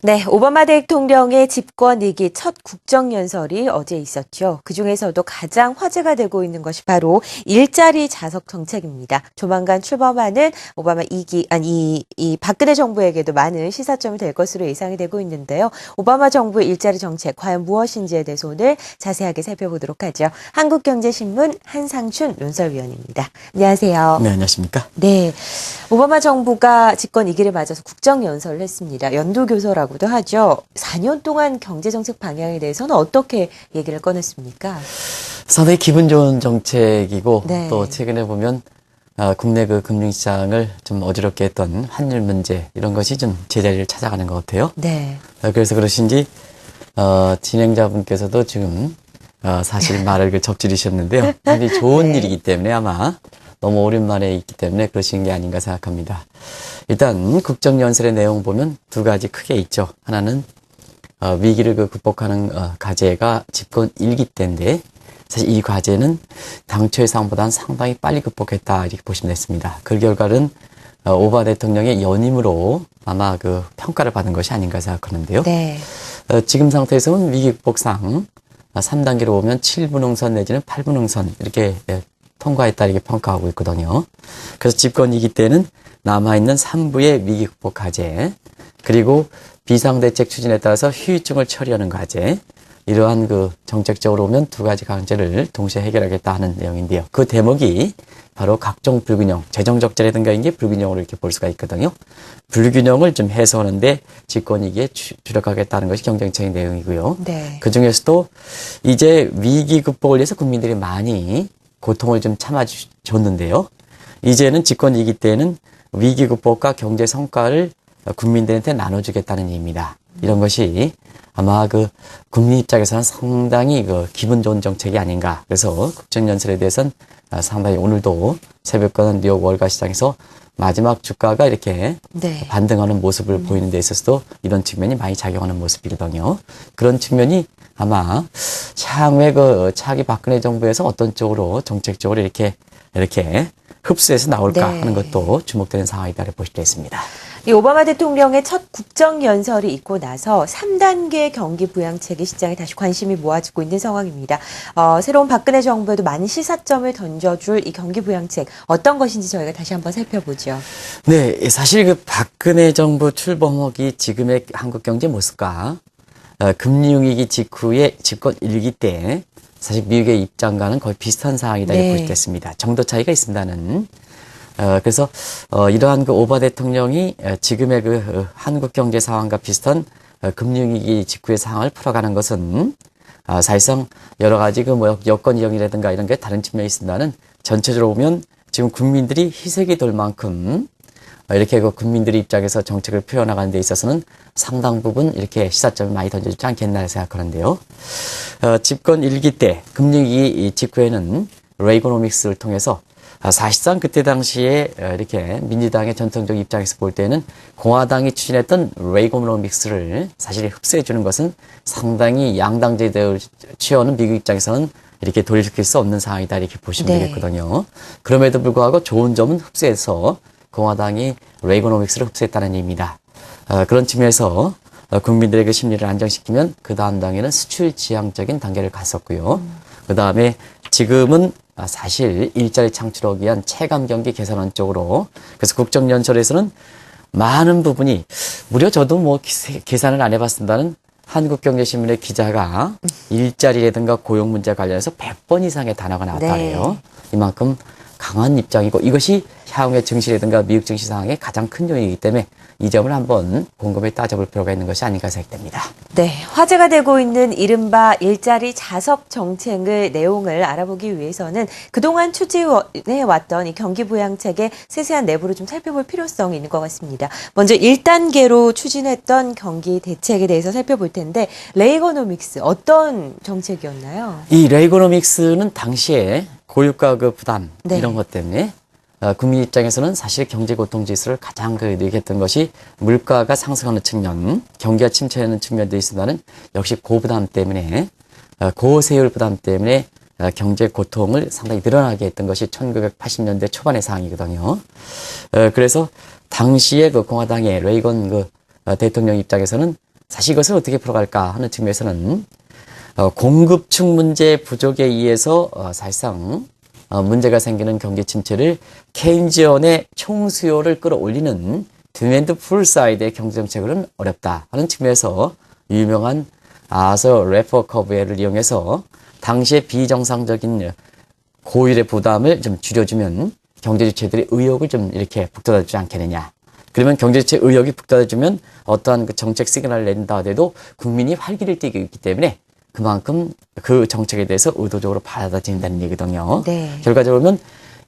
네, 오바마 대통령의 집권 2기 첫 국정연설이 어제 있었죠. 그중에서도 가장 화제가 되고 있는 것이 바로 일자리 자석 정책입니다. 조만간 출범하는 오바마 2기, 이 박근혜 정부에게도 많은 시사점이 될 것으로 예상이 되고 있는데요. 오바마 정부의 일자리 정책 과연 무엇인지에 대해서 오늘 자세하게 살펴보도록 하죠. 한국경제신문 한상춘 논설위원입니다. 안녕하세요. 네, 안녕하십니까? 네, 오바마 정부가 집권 2기를 맞아서 국정연설을 했습니다. 연두교서라고도 하죠. 4년 동안 경제정책 방향에 대해서는 어떻게 얘기를 꺼냈습니까? 상당히 기분 좋은 정책이고 네. 또 최근에 보면 국내 그 금융시장을 좀 어지럽게 했던 환율 문제 이런 것이 좀 제자리를 찾아가는 것 같아요. 네. 그래서 그러신지 진행자분께서도 지금 사실 말을 그 접지르셨는데요. 상당히 좋은 네. 일이기 때문에 아마 너무 오랜만에 있기 때문에 그러신 게 아닌가 생각합니다. 일단 국정연설의 내용 보면 두 가지 크게 있죠. 하나는 위기를 극복하는 과제가 집권 1기 때인데 사실 이 과제는 당초 예상보다는 상당히 빨리 극복했다 이렇게 보시면 됐습니다. 그 결과는 오바마 대통령의 연임으로 아마 그 평가를 받은 것이 아닌가 생각하는데요. 네. 지금 상태에서는 위기 극복상 3단계로 보면 7분응선 내지는 8분응선 이렇게 통과했다 이렇게 평가하고 있거든요. 그래서 집권 2기 때는 남아있는 3부의 위기 극복 과제, 그리고 비상대책 추진에 따라서 후유증을 처리하는 과제, 이러한 그 정책적으로 보면 두 가지 과제를 동시에 해결하겠다 하는 내용인데요. 그 대목이 바로 각종 불균형, 재정 적자라든가 이게 불균형으로 이렇게 볼 수가 있거든요. 불균형을 좀 해소하는데 집권 2기에 주력하겠다는 것이 경쟁적인 내용이고요. 네. 그 중에서도 이제 위기 극복을 위해서 국민들이 많이 고통을 좀 참아줬는데요. 이제는 집권 2기 때는 위기 극복과 경제 성과를 국민들한테 나눠주겠다는 얘기입니다. 이런 것이 아마 그 국민 입장에서는 상당히 그 기분 좋은 정책이 아닌가. 그래서 국정연설에 대해서는 상당히 오늘도 새벽권 뉴욕 월가 시장에서 마지막 주가가 이렇게 네. 반등하는 모습을 보이는 데 있어서도 이런 측면이 많이 작용하는 모습이거든요. 그런 측면이 아마 향후에 그 차기 박근혜 정부에서 어떤 쪽으로 정책적으로 이렇게 흡수해서 나올까 네. 하는 것도 주목되는 상황이다 이렇게 보실 수 있습니다. 이 오바마 대통령의 첫 국정연설이 있고 나서 3단계 경기 부양책이 시장에 다시 관심이 모아지고 있는 상황입니다. 새로운 박근혜 정부에도 많은 시사점을 던져줄 이 경기 부양책 어떤 것인지 저희가 다시 한번 살펴보죠. 네, 사실 그 박근혜 정부 출범하기 지금의 한국 경제 모습과 금융위기 직후에 집권 1기 때 사실 미국의 입장과는 거의 비슷한 상황이다 이렇게 볼 수 있습니다. 정도 차이가 있습니다는. 그래서 이러한 그 오바마 대통령이 지금의 그 한국 경제 상황과 비슷한 금융위기 직후의 상황을 풀어가는 것은 사실상 여러 가지 그 뭐 여건 이용이라든가 이런 게 다른 측면이 있습니다는 전체적으로 보면 지금 국민들이 희색이 될 만큼 이렇게 그 국민들의 입장에서 정책을 표현하는 데 있어서는 상당 부분 이렇게 시사점을 많이 던져주지 않겠나 생각하는데요. 집권 1기 때 금융위기 직후에는 레이거노믹스를 통해서 사실상 그때 당시에 이렇게 민주당의 전통적 입장에서 볼 때는 공화당이 추진했던 레이거노믹스를 사실 흡수해 주는 것은 상당히 양당 제도를 취하는 미국 입장에서는 이렇게 돌이킬 수 없는 상황이다 이렇게 보시면 되겠거든요. 그럼에도 불구하고 좋은 점은 흡수해서 공화당이 레이거노믹스를 흡수했다는 얘기입니다. 그런 측면에서 국민들의 그 심리를 안정시키면 그 다음 단계는 수출 지향적인 단계를 갔었고요. 그 다음에 지금은 사실 일자리 창출하기 위한 체감 경기 개선안 쪽으로, 그래서 국정연설에서는 많은 부분이 무려 저도 뭐 계산을 안 해봤습니다는 한국경제신문의 기자가 일자리라든가 고용 문제 관련해서 100번 이상의 단어가 나왔다 해요. 이만큼 강한 입장이고 이것이 향후의 증시라든가 미국 증시 상황의 가장 큰 요인이기 때문에 이 점을 한번 곰곰이 따져볼 필요가 있는 것이 아닌가 생각됩니다. 네, 화제가 되고 있는 이른바 일자리 자석 정책의 내용을 알아보기 위해서는 그동안 추진해왔던 이 경기 부양책의 세세한 내부를 좀 살펴볼 필요성이 있는 것 같습니다. 먼저 1단계로 추진했던 경기 대책에 대해서 살펴볼 텐데 레이거노믹스 어떤 정책이었나요? 이 레이거노믹스는 당시에 고유가 그 부담 이런 것 때문에 국민 입장에서는 사실 경제 고통 지수를 가장 얘기했던 것이 물가가 상승하는 측면, 경기가 침체하는 측면도 있으나는 역시 고부담 때문에 고세율 부담 때문에 경제 고통을 상당히 늘어나게 했던 것이 1980년대 초반의 상황이거든요. 그래서 당시에 그 공화당의 레이건 그 대통령 입장에서는 사실 이것을 어떻게 풀어갈까 하는 측면에서는 공급축 문제 부족에 의해서 사실상 문제가 생기는 경기 침체를 케인지언의 총수요를 끌어올리는 디맨드 풀 사이드의 경제정책으로는 어렵다 하는 측면에서 유명한 아서 레퍼 커브를 이용해서 당시의 비정상적인 고율의 부담을 좀 줄여주면 경제주체들의 의욕을 좀 이렇게 북돋아주지 않겠느냐. 그러면 경제주체 의욕이 북돋아주면 어떠한 그 정책 시그널을 낸다 하더라도 국민이 활기를 띠고 있기 때문에 그만큼 그 정책에 대해서 의도적으로 받아들인다는 얘기거든요. 네. 결과적으로 보면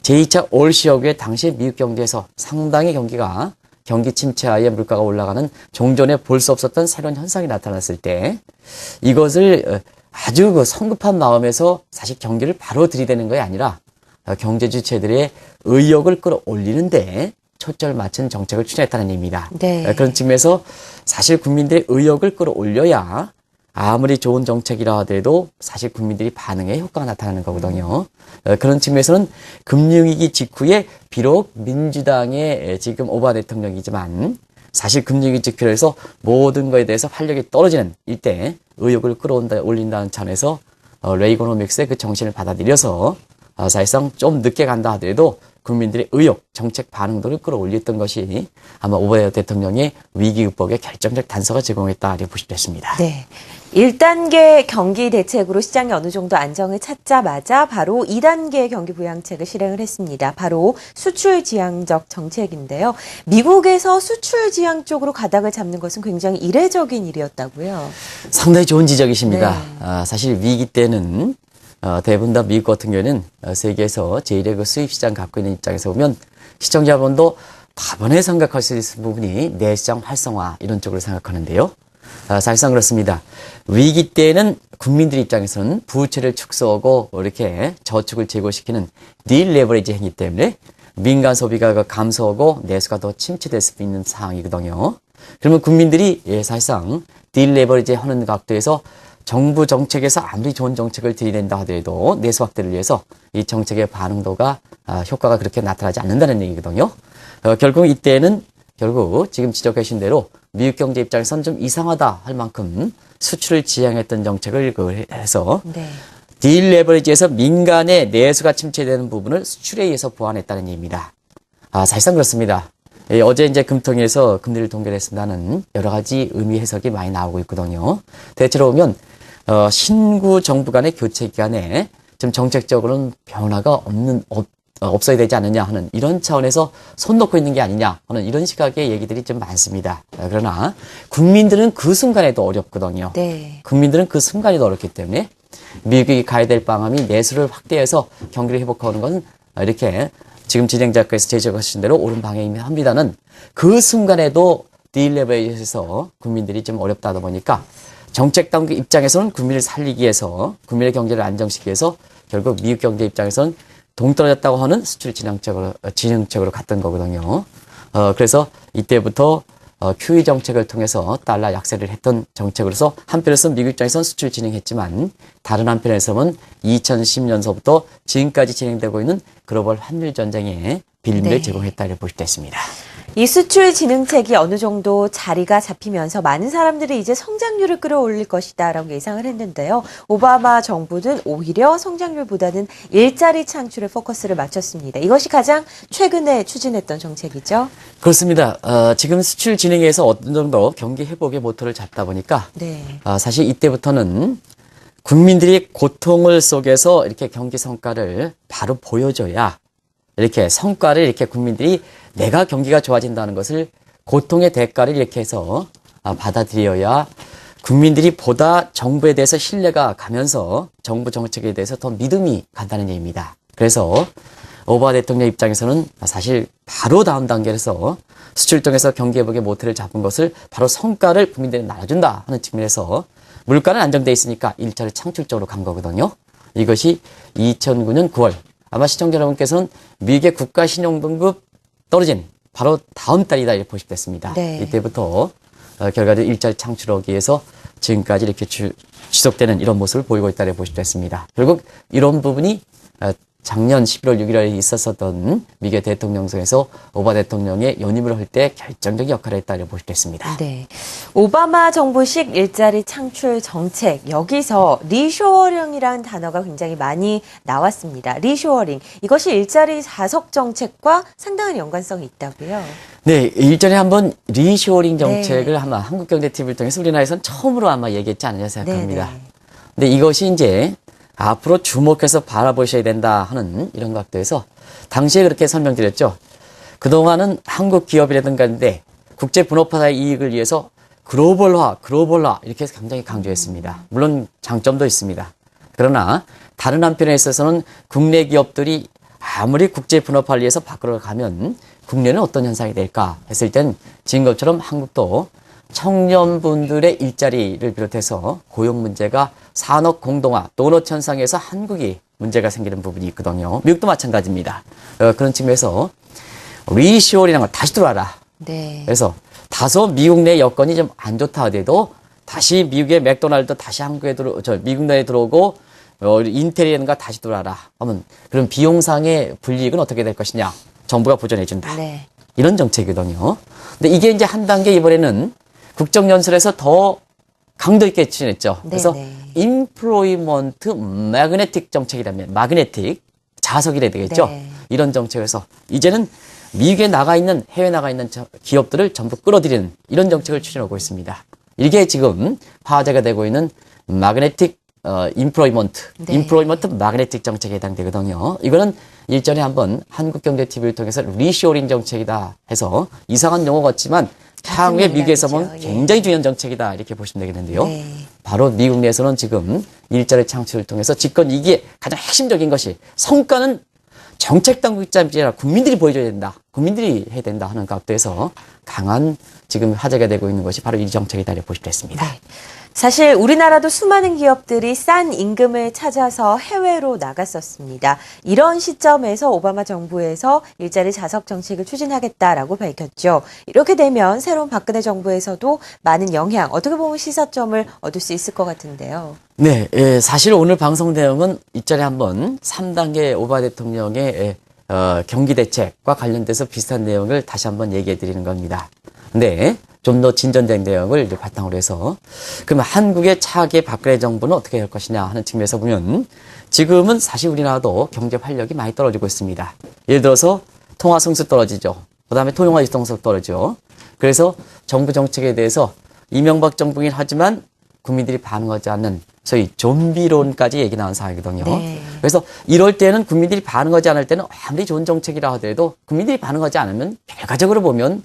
제2차 올 시어기에 당시 미국 경제에서 상당히 경기가 경기 침체하에 물가가 올라가는 종전에 볼 수 없었던 새로운 현상이 나타났을 때 이것을 아주 그 성급한 마음에서 사실 경기를 바로 들이대는 것이 아니라 경제 주체들의 의욕을 끌어올리는데 초점을 맞춘 정책을 추진했다는 얘기입니다. 네. 그런 측면에서 사실 국민들의 의욕을 끌어올려야 아무리 좋은 정책이라 하더라도 사실 국민들이 반응에 효과가 나타나는 거거든요. 그런 측면에서는 금융위기 직후에 비록 민주당의 지금 오바마 대통령이지만 사실 금융위기 직후에서 모든 것에 대해서 활력이 떨어지는 이때 의욕을 끌어올린다는 차원에서 레이거노믹스의 그 정신을 받아들여서 사실상 좀 늦게 간다 하더라도 국민들의 의욕, 정책 반응도를 끌어올렸던 것이 아마 오바마 대통령의 위기 극복에 결정적 단서가 제공했다 이렇게 보시면 됐습니다. 네. 1단계 경기 대책으로 시장이 어느 정도 안정을 찾자마자 바로 2단계 경기 부양책을 실행을 했습니다. 바로 수출 지향적 정책인데요. 미국에서 수출 지향 쪽으로 가닥을 잡는 것은 굉장히 이례적인 일이었다고요. 상당히 좋은 지적이십니다. 네. 사실 위기 때는 대부분 다 미국 같은 경우에는 세계에서 제1의 그 수입 시장 갖고 있는 입장에서 보면 시청자분도 다번에 생각할 수 있는 부분이 내시장 활성화 이런 쪽으로 생각하는데요. 사실상 그렇습니다. 위기 때는 국민들 입장에서는 부채를 축소하고 이렇게 저축을 제고시키는 딜레버리지 행위 때문에 민간 소비가 감소하고 내수가 더 침체될 수 있는 상황이거든요. 그러면 국민들이 사실상 딜레버리지 하는 각도에서 정부 정책에서 아무리 좋은 정책을 들이댄다 하더라도 내수 확대를 위해서 이 정책의 반응도가 효과가 그렇게 나타나지 않는다는 얘기거든요. 결국 이때는 결국 지금 지적하신 대로 미국 경제 입장에서는 좀 이상하다 할 만큼 수출을 지향했던 정책을 해서 네. 딜레버리지에서 민간의 내수가 침체되는 부분을 수출에 의해서 보완했다는 얘기입니다. 사실상 그렇습니다. 어제 이제 금통위에서 금리를 동결했습니다는 여러 가지 의미 해석이 많이 나오고 있거든요. 대체로 보면 신구 정부 간의 교체 기간에 좀 정책적으로는 변화가 없어야 되지 않느냐 하는 이런 차원에서 손 놓고 있는 게 아니냐 하는 이런 시각의 얘기들이 좀 많습니다. 그러나 국민들은 그 순간에도 어렵거든요. 네. 국민들은 그 순간에도 어렵기 때문에 미국이 가야 될 방안이 내수를 확대해서 경기를 회복하는 것은 이렇게 지금 진행자께서 제시하신 대로 옳은 방향입니다는 그 순간에도 딜레버리지에서 국민들이 좀 어렵다 보니까 정책 당국 입장에서는 국민을 살리기 위해서 국민의 경제를 안정시키기 위해서 결국 미국 경제 입장에서는 동떨어졌다고 하는 수출 진흥책으로 갔던 거거든요. 그래서 이때부터 QE 정책을 통해서 달러 약세를 했던 정책으로서 한편에서는 미국 입장에서는 수출 진행했지만 다른 한편에서는 2010년서부터 지금까지 진행되고 있는 글로벌 환율 전쟁에 빌미를 네. 제공했다 이렇게 보실 수 있습니다. 이 수출 진흥책이 어느 정도 자리가 잡히면서 많은 사람들이 이제 성장률을 끌어올릴 것이다라고 예상을 했는데요. 오바마 정부는 오히려 성장률보다는 일자리 창출에 포커스를 맞췄습니다. 이것이 가장 최근에 추진했던 정책이죠. 그렇습니다. 지금 수출 진행에서 어느 정도 경기 회복의 모토를 잡다 보니까 네. 사실 이때부터는 국민들이 고통을 속에서 이렇게 경기 성과를 바로 보여줘야 이렇게 성과를 이렇게 국민들이 내가 경기가 좋아진다는 것을 고통의 대가를 이렇게 해서 받아들여야 국민들이 보다 정부에 대해서 신뢰가 가면서 정부 정책에 대해서 더 믿음이 간다는 얘기입니다. 그래서 오바마 대통령 입장에서는 사실 바로 다음 단계에서 수출 통해서 경기 회복의 모태를 잡은 것을 바로 성과를 국민들에게 나눠준다 하는 측면에서 물가는 안정돼 있으니까 일자리 창출 쪽으로 간 거거든요. 이것이 2009년 9월 아마 시청자 여러분께서는 미국의 국가 신용등급 떨어진 바로 다음 달이다 이렇게 보시겠습니다. 네. 이때부터 결과적으로 일자리 창출하기 위해서 지금까지 이렇게 지속되는 이런 모습을 보이고 있다 이렇게 보시겠습니다. 결국 이런 부분이 작년 11월 6일에 있었었던 미국의 대통령선에서 오바마 대통령의 연임을 할 때 결정적인 역할을 했다고 볼 수 있습니다. 네. 오바마 정부식 일자리 창출 정책, 여기서 리쇼어링이라는 단어가 굉장히 많이 나왔습니다. 리쇼어링, 이것이 일자리 자석 정책과 상당한 연관성이 있다고요? 네, 일전에 한번 리쇼어링 정책을 네. 아마 한국경제TV를 통해서 우리나라에선 처음으로 아마 얘기했지 않느냐 생각합니다. 네, 네. 근데 이것이 이제 앞으로 주목해서 바라보셔야 된다 하는 이런 각도에서 당시에 그렇게 설명드렸죠. 그동안은 한국 기업이라든가인데 국제 분업화의 이익을 위해서 글로벌화 이렇게 해서 굉장히 강조했습니다. 물론 장점도 있습니다. 그러나 다른 한편에 있어서는 국내 기업들이 아무리 국제 분업화를 위해서 밖으로 가면 국내는 어떤 현상이 될까 했을 땐 지금 것처럼 한국도 청년분들의 일자리를 비롯해서 고용 문제가 산업 공동화, 도넛 현상에서 한국이 문제가 생기는 부분이 있거든요. 미국도 마찬가지입니다. 그런 측면에서 리쇼어링이라는 걸 다시 들어와라. 네. 그래서 다소 미국 내 여건이 좀 안 좋다 하더라도 다시 미국의 맥도날드 다시 한국에 미국 내에 들어오고 인텔이라든가 다시 들어와라 하면 그럼 비용상의 불이익은 어떻게 될 것이냐. 정부가 보전해준다. 네. 이런 정책이거든요. 근데 이게 이제 한 단계 이번에는 국정연설에서 더 강도 있게 추진했죠. 그래서 네. 인플로이먼트 매그네틱 정책이라면 마그네틱 자석이라 되겠죠. 네. 이런 정책에서 이제는 미국에 나가 있는 해외 나가 있는 기업들을 전부 끌어들이는 이런 정책을 추진하고 있습니다. 이게 지금 화제가 되고 있는 마그네틱 인플로이먼트 마그네틱 정책에 해당되거든요. 이거는 일전에 한번 한국경제TV를 통해서 리쇼어링 정책이다 해서 이상한 용어 같지만 향후에 미국에서 보면 굉장히 중요한 정책이다 이렇게 보시면 되겠는데요. 네. 바로 미국 내에서는 지금 일자리 창출을 통해서 집권 이기의 가장 핵심적인 것이 성과는 정책 당국자가 아니라 국민들이 보여줘야 된다. 국민들이 해야 된다 하는 각도에서 강한 지금 화제가 되고 있는 것이 바로 이 정책이다 이렇게 보시면 됐습니다. 네. 사실 우리나라도 수많은 기업들이 싼 임금을 찾아서 해외로 나갔었습니다. 이런 시점에서 오바마 정부에서 일자리 자석 정책을 추진하겠다라고 밝혔죠. 이렇게 되면 새로운 박근혜 정부에서도 많은 영향, 어떻게 보면 시사점을 얻을 수 있을 것 같은데요. 네, 사실 오늘 방송 내용은 이전에 한번 3단계 오바마 대통령의 경기 대책과 관련돼서 비슷한 내용을 다시 한번 얘기해 드리는 겁니다. 근데 좀 더 진전된 내용을 이제 바탕으로 해서 그러면 한국의 차기 박근혜 정부는 어떻게 할 것이냐 하는 측면에서 보면 지금은 사실 우리나라도 경제 활력이 많이 떨어지고 있습니다. 예를 들어서 통화 성수 떨어지죠. 그다음에 통화 유동성 떨어지죠. 그래서 정부 정책에 대해서 이명박 정부긴 하지만 국민들이 반응하지 않는 소위 좀비론까지 얘기 나온 상황이거든요. 네. 그래서 이럴 때는 국민들이 반응하지 않을 때는 아무리 좋은 정책이라 하더라도 국민들이 반응하지 않으면 결과적으로 보면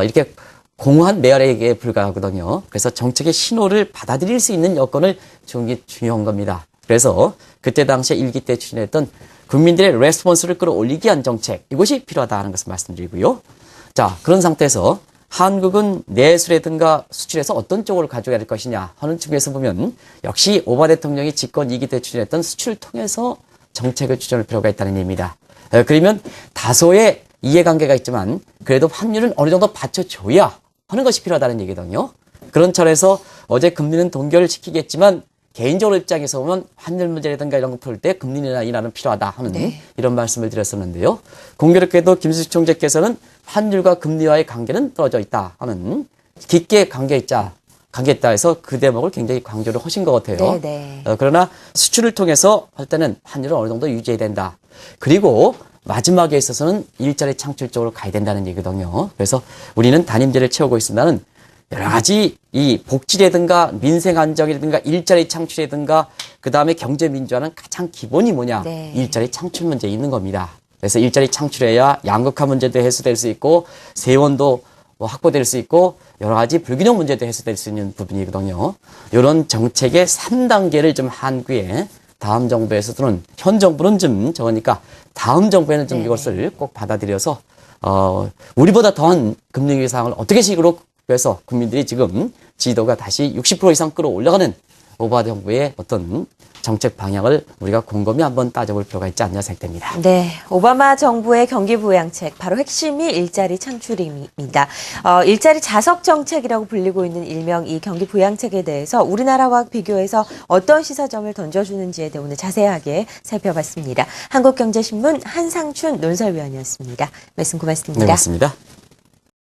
이렇게 공허한 메아리에 불과하거든요. 그래서 정책의 신호를 받아들일 수 있는 여건을 주는 게 중요한 겁니다. 그래서 그때 당시에 일기 때 추진했던 국민들의 레스폰스를 끌어올리기 위한 정책, 이것이 필요하다는 것을 말씀드리고요. 자, 그런 상태에서 한국은 내수라든가 수출에서 어떤 쪽으로 가져가야 될 것이냐 하는 측면에서 보면 역시 오바마 대통령이 집권 2기 때 추진했던 수출을 통해서 정책을 추진할 필요가 있다는 얘기입니다. 그러면 다소의 이해관계가 있지만 그래도 환율은 어느 정도 받쳐줘야 하는 것이 필요하다는 얘기거든요. 그런 차원에서 어제 금리는 동결을 시키겠지만 개인적으로 입장에서 보면 환율 문제라든가 이런 거 풀 때 금리나 인하는 필요하다 하는 네. 이런 말씀을 드렸었는데요. 공교롭게도 김수식 총재께서는 환율과 금리와의 관계는 떨어져 있다 하는 깊게 관계있다 해서 그 대목을 굉장히 강조를 하신 것 같아요. 네. 그러나 수출을 통해서 할 때는 환율을 어느 정도 유지해야 된다. 그리고 마지막에 있어서는 일자리 창출 쪽으로 가야 된다는 얘기거든요. 그래서 우리는 단임제를 채우고 있습니다는 여러 가지 이 복지라든가 민생 안정이라든가 일자리 창출이라든가 그 다음에 경제 민주화는 가장 기본이 뭐냐? 네. 일자리 창출 문제에 있는 겁니다. 그래서 일자리 창출해야 양극화 문제도 해소될 수 있고 세원도 확보될 수 있고 여러 가지 불균형 문제도 해소될 수 있는 부분이거든요. 이런 정책의 3단계를 좀 한국에 다음 정부에서는 현 정부는 좀 적으니까 다음 정부에는 좀 이것을 꼭 받아들여서 우리보다 더한 금리 상황을 어떻게 식으로 해서 국민들이 지금 지지도가 다시 60% 이상 끌어올라가는 오바마 정부의 어떤 정책 방향을 우리가 곰곰이 한번 따져볼 필요가 있지 않냐 생각됩니다. 네, 오바마 정부의 경기 부양책, 바로 핵심이 일자리 창출입니다. 일자리 자석 정책이라고 불리고 있는 일명 이 경기 부양책에 대해서 우리나라와 비교해서 어떤 시사점을 던져주는지에 대해 오늘 자세하게 살펴봤습니다. 한국경제신문 한상춘 논설위원이었습니다. 말씀 고맙습니다. 네, 고맙습니다.